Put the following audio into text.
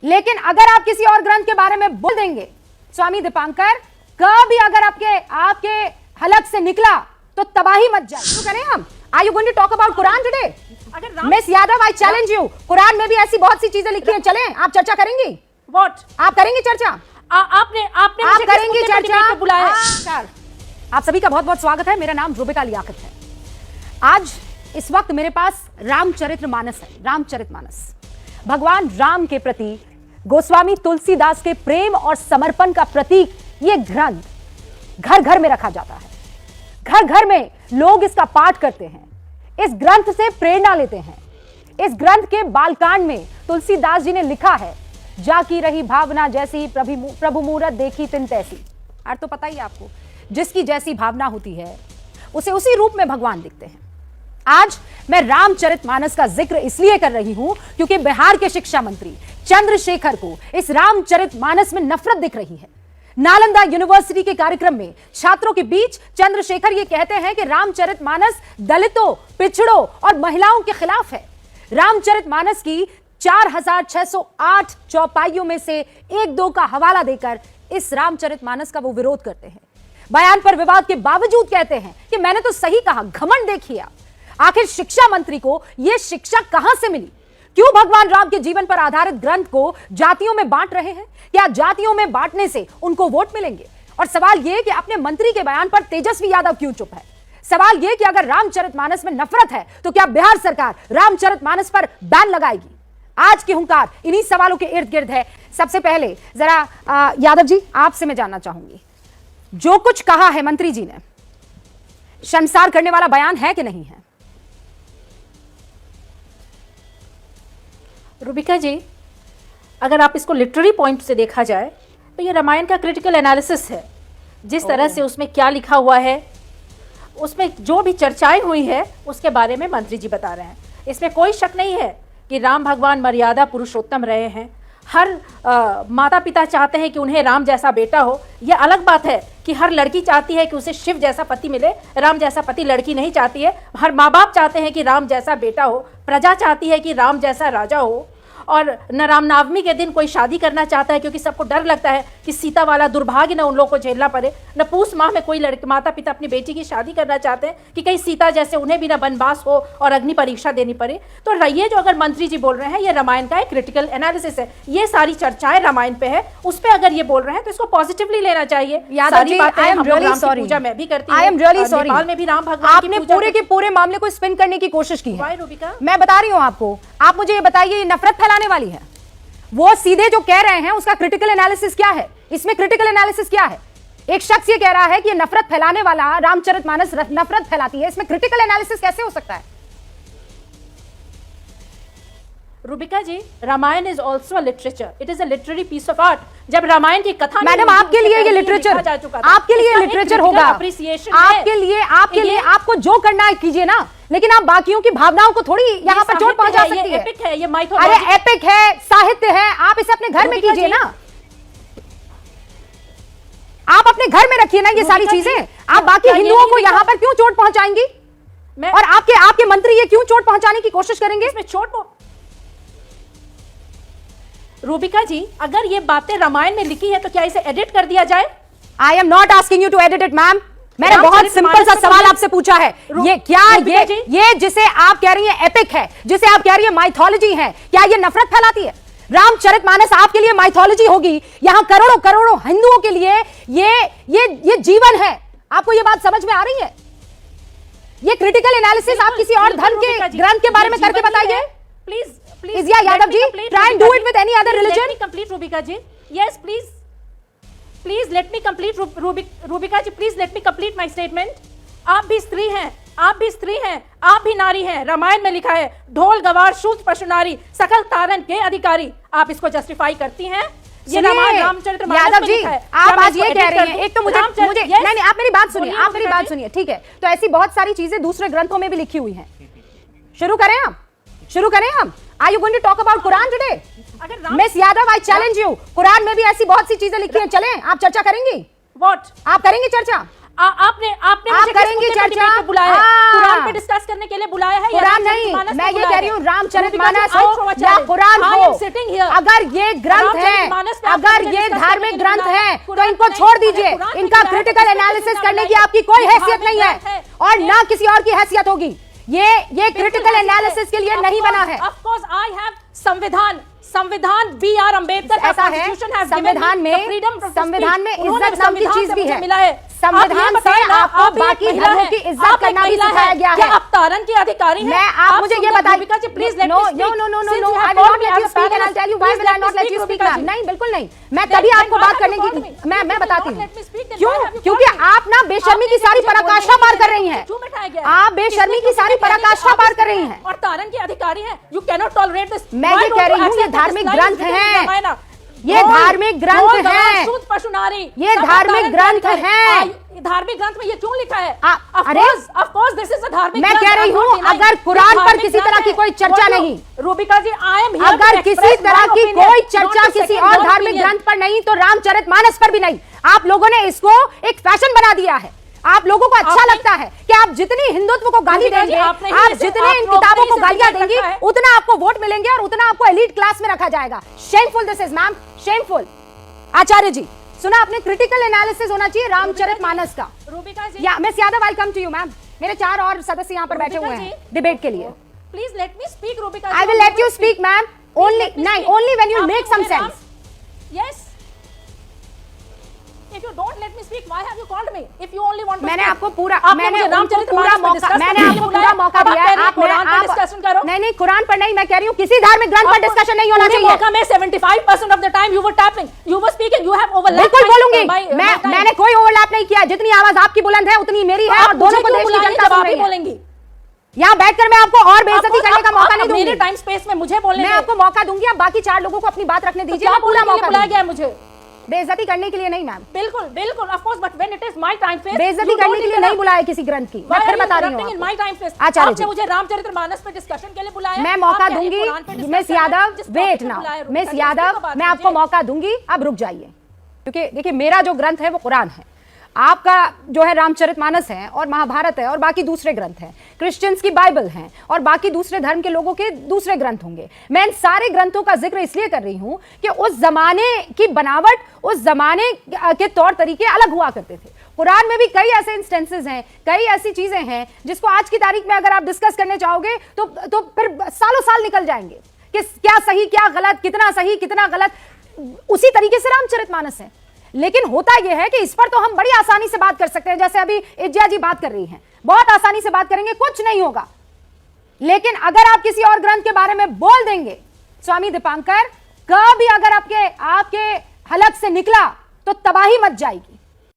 लेकिन अगर आप किसी और ग्रंथ के बारे में बोल देंगे, स्वामी दीपांकर, कभी अगर आपके हलक से निकला तो तबाही मच जाए। शुरू करें हम। Are you going to talk about Quran today? Miss Yadav, I challenge you. Quran में भी ऐसी बहुत सी चीजें लिखी हैं, चलें आप चर्चा करेंगी? What? आप करेंगे चर्चा? आपने आप करेंगी चर्चा? बुलाया है। आप सभी का बहुत बहुत स्वागत है। मेरा नाम रुबिका लियाकत है। आज इस वक्त मेरे पास रामचरितमानस है। रामचरितमानस भगवान राम के प्रति गोस्वामी तुलसीदास के प्रेम और समर्पण का प्रतीक। ये ग्रंथ घर घर में रखा जाता है, घर घर में लोग इसका पाठ करते हैं, इस ग्रंथ से प्रेरणा लेते हैं। इस ग्रंथ के बालकांड में तुलसीदास जी ने लिखा है, जाकी रही भावना जैसी प्रभु मूरत देखी तिन तैसी। अर्थ तो पता ही है आपको, जिसकी जैसी भावना होती है उसे उसी रूप में भगवान दिखते हैं। आज मैं रामचरितमानस का जिक्र इसलिए कर रही हूं क्योंकि बिहार के शिक्षा मंत्री चंद्रशेखर को इस रामचरितमानस में नफरत दिख रही है। नालंदा यूनिवर्सिटी के कार्यक्रम में छात्रों के बीच चंद्रशेखर ये कहते हैं कि रामचरितमानस दलितों, पिछड़ों और महिलाओं के खिलाफ है। रामचरितमानस की 4608 चौपाइयों में से एक दो का हवाला देकर इस रामचरितमानस का वो विरोध करते हैं। बयान पर विवाद के बावजूद कहते हैं कि मैंने तो सही कहा, घमंड देखिए। आखिर शिक्षा मंत्री को यह शिक्षा कहां से मिली? क्यों भगवान राम के जीवन पर आधारित ग्रंथ को जातियों में बांट रहे हैं? क्या जातियों में बांटने से उनको वोट मिलेंगे? और सवाल यह कि अपने मंत्री के बयान पर तेजस्वी यादव क्यों चुप है? सवाल यह कि अगर रामचरितमानस में नफरत है तो क्या बिहार सरकार रामचरितमानस पर बैन लगाएगी? आज की हुंकार इन्हीं सवालों के इर्द गिर्द है। सबसे पहले जरा यादव जी, आपसे मैं जानना चाहूंगी, जो कुछ कहा है मंत्री जी ने, शर्मसार करने वाला बयान है कि नहीं है? रुबिका जी, अगर आप इसको लिटरेरी पॉइंट से देखा जाए तो ये रामायण का क्रिटिकल एनालिसिस है। जिस तरह से उसमें क्या लिखा हुआ है, उसमें जो भी चर्चाएं हुई है उसके बारे में मंत्री जी बता रहे हैं। इसमें कोई शक नहीं है कि राम भगवान मर्यादा पुरुषोत्तम रहे हैं। हर माता पिता चाहते हैं कि उन्हें राम जैसा बेटा हो। यह अलग बात है कि हर लड़की चाहती है कि उसे शिव जैसा पति मिले, राम जैसा पति लड़की नहीं चाहती है। हर माँ बाप चाहते हैं कि राम जैसा बेटा हो, प्रजा चाहती है कि राम जैसा राजा हो। और न रामनवमी के दिन कोई शादी करना चाहता है क्योंकि सबको डर लगता है कि सीता वाला दुर्भाग्य न उन लोगों को झेलना पड़े। न पूस माह में कोई लड़के माता पिता अपनी बेटी की शादी करना चाहते हैं कि कहीं सीता जैसे उन्हें भी न वनवास हो और अग्नि परीक्षा देनी पड़े। तो ये जो अगर मंत्री जी बोल रहे हैं, ये रामायण का एक क्रिटिकल एनालिसिस है। ये सारी चर्चाएं रामायण पे है, उस पर अगर ये बोल रहे हैं तो इसको पॉजिटिवली लेना चाहिए। पूजा मैं भी करती हूँ, नेपाल में भी राम भगवान आपने पूरे के पूरे मामले को स्पिन करने की कोशिश की है। मैं बता रही हूँ आपको, आप मुझे ये बताइए, नफरत फैलाने वाली है? वो सीधे जो कह रहे हैं उसका क्रिटिकल एनालिसिस क्या है? इसमें क्रिटिकल एनालिसिस क्या है? एक शख्स ये कह रहा है कि ये नफरत फैलाने वाला रामचरितमानस नफरत फैलाती है, इसमें क्रिटिकल एनालिसिस कैसे हो सकता है? Rubika ji, Ramayana is also a literature, it is a literary piece of art. जब रामायण की कथा, मैडम आपके लिए ये लिटरेचर, आपके लिए लिटरेचर होगा, आपके लिए आपको जो करना है कीजिए ना, लेकिन आप बाकियों की भावनाओं को थोड़ी यहाँ पर चोट पहुंचा सकती है। एपिक है, ये माइथोलॉजी, अरे एपिक है, साहित्य है, आप इसे अपने घर में कीजिए ना, आप अपने घर में रखिए ना ये सारी चीजें। आप बाकी हिंदुओं को यहाँ पर क्यों चोट पहुंचाएंगी? और आपके मंत्री ये क्यों चोट पहुंचाने की कोशिश करेंगे? इसमें चोट रूबिका जी, अगर ये बातें रामायण में लिखी है तो क्या इसे एडिट कर दिया जाए? I am not asking you to edit it ma'am. मैंने बहुत सिंपल सा सवाल आपसे पूछा है। ये क्या ये जिसे आप कह रही हैं एपिक है, जिसे आप कह रही हैं माइथोलॉजी है, क्या ये नफरत फैलाती है? रामचरितमानस आपके लिए माइथोलॉजी होगी, यहां करोड़ों करोड़ों हिंदुओं के लिए ये जीवन है। आपको ये बात समझ में आ रही है? ये क्रिटिकल एनालिसिस आप किसी और धर्म के ग्रंथ के बारे में करके बताइए please. Izya Yadav ji, try and do it with any other religion. Let me complete, Rubika ji. Yes, please. Please let me complete, Rubika ji. Please let me complete my statement. आप भी स्त्री हैं, आप भी स्त्री हैं, आप भी नारी हैं। रामायण में लिखा है, ढोल गवार शूद्र पशु नारी सकल तारण के अधिकारी। आप इसको जस्टिफाई करती हैं? ये रामायण रामचरितमानस यादव जी, आप आज ये कह रही हैं, एक तो मुझे नहीं, आप मेरी बात सुनिए, आप मेरी बात सुनिए, ठीक है? तो ऐसी बहुत सारी चीजें दूसरे ग्रंथों में भी लिखी हुई हैं। शुरू करें हम, शुरू करें हम। Are you going to talk about Quran today? Miss Yadav, I challenge you. Quran में भी ऐसी बहुत सी चीजें लिखी हैं, चलें आप चर्चा करेंगी? What? आप करेंगी चर्चा? आपने मुझे करेंगे चर्चा? बुलाया है? कुरान पे डिस्कस करने के लिए बुलाया है? कुरान नहीं, मैं ये कह रही हूँ रामचरितमानस हो या कुरान हो, अगर ये ग्रंथ है, अगर ये धार्मिक ग्रंथ है तो इनको छोड़ दीजिए। इनका क्रिटिकल एनालिसिस करने की आपकी कोई हैसियत नहीं है और ना किसी और की हैसियत होगी। ये क्रिटिकल एनालिसिस के लिए नहीं बना है। ऑफ कोर्स आई हैव संविधान बी आर अम्बेडकर ऐसा है, संविधान में इज्जत नाम की चीज भी है। मिला है। संविधान से आपको बाकी धर्मों की इज्जत करना भी सिखाया गया है। आप तारन की अधिकारी हैं? आप मुझे ये बताइए। Please no, I will not let you speak and I'll tell you why will I not let you speak ma'am? नहीं, बिल्कुल नहीं। मैं तभी आपको बात करने की मैं बताती हूँ क्यों, क्योंकि आप ना बेशर्मी की सारी पराकाष्ठा पार कर रही हैं। आप बेशर्मी की सारी पराकाष्ठा पार कर रही हैं और तारन की अधिकारी हैं। You cannot tolerate this। मैं ये कह रही हूँ, ये धार्मिक ग्रंथ हैं, ये धार्मिक ग्रंथ हैं, पशु नारी, ये धार्मिक ग्रंथ हैं। धार्मिक ग्रंथ में ये क्यों लिखा है? अरे of course this is a धार्मिक मैं कह रही हूँ, अगर कुरान पर किसी तरह की कोई चर्चा नहीं, रूबिका जी आई एम हियर, अगर किसी तरह की कोई चर्चा किसी और धार्मिक ग्रंथ पर नहीं तो रामचरितमानस पर भी नहीं। आप लोगों ने इसको एक फैशन बना दिया है। आप लोगों को अच्छा लगता है कि आप जितनी हिंदुत्व को गाली देंगे, आप जितने इन किताबों को गालियां देंगी, उतना आपको वोट मिलेंगे और उतना आपको एलीट क्लास में रखा जाएगा। Shameful this is ma'am, shameful. Acharya ji सुना आपने, क्रिटिकल एनालिसिस होना चाहिए रामचरितमानस का। या miss Yadav, I come to you ma'am. मेरे 4 और सदस्य यहाँ पर बैठे हुए हैं डिबेट के लिए। Please let me speak Rubika. I will let you speak ma'am, only when you make some sense. Yes, if you don't let me speak, why have you called me? If you only want to मैंने speak, आपको पूरा पूरा मौका दिया है। आप कुरान पर discussion करो। नहीं, कुरान पर नहीं, मैं कह रही हूँ किसी धार्मिक ग्रंथ पर डिस्कशन नहीं होना चाहिए। मौका में 75% of the time you were tapping, you were speaking, you have overlapped। बिल्कुल बोलूंगी, मैंने कोई ओवरलैप नहीं किया। जितनी आवाज आपकी बुलंद है उतनी मेरी है और दोनों को देश की जनता सुन रही है। यहाँ बैठकर मैं आपको और बेइज्जती करने का मौका नहीं दूंगी। मेरे टाइम स्पेस में मुझे बोलने मैं आपको मौका दूंगी, आप बाकी 4 लोगों को अपनी बात रखने दीजिए। पूरा मौका बुलाया गया मुझे बेइज्जती करने के लिए नहीं मैम। बिल्कुल of course, but when it is my time face, बेइज्जती करने के लिए नहीं बुलाया किसी ग्रंथ की। मैं फिर बता रही हूँ, आचार्य जी मुझे रामचरितमानस पे डिस्कशन के लिए बुलाया। मैं मौका दूंगी miss Yadav, wait now miss Yadav, मैं आपको मौका दूंगी, अब रुक जाइए। क्योंकि देखिए मेरा जो ग्रंथ है वो कुरान है, आपका जो है रामचरितमानस है और महाभारत है और बाकी दूसरे ग्रंथ हैं, क्रिश्चियंस की बाइबल हैं और बाकी दूसरे धर्म के लोगों के दूसरे ग्रंथ होंगे। मैं इन सारे ग्रंथों का जिक्र इसलिए कर रही हूं कि उस जमाने की बनावट, उस जमाने के तौर तरीके अलग हुआ करते थे। कुरान में भी कई ऐसे इंस्टेंसेस हैं, कई ऐसी चीजें हैं जिसको आज की तारीख में अगर आप डिस्कस करने चाहोगे तो फिर सालों साल निकल जाएंगे कि क्या सही क्या गलत, कितना सही कितना गलत। उसी तरीके से रामचरितमानस है, लेकिन होता यह है कि इस पर तो हम बड़ी आसानी से बात कर सकते हैं। जैसे अभी इज्जा जी बात कर रही हैं, बहुत आसानी से बात करेंगे, कुछ नहीं होगा। लेकिन अगर आप किसी और ग्रंथ के बारे में बोल देंगे, स्वामी दीपांकर, कभी अगर आपके हलक से निकला तो तबाही मच जाएगी।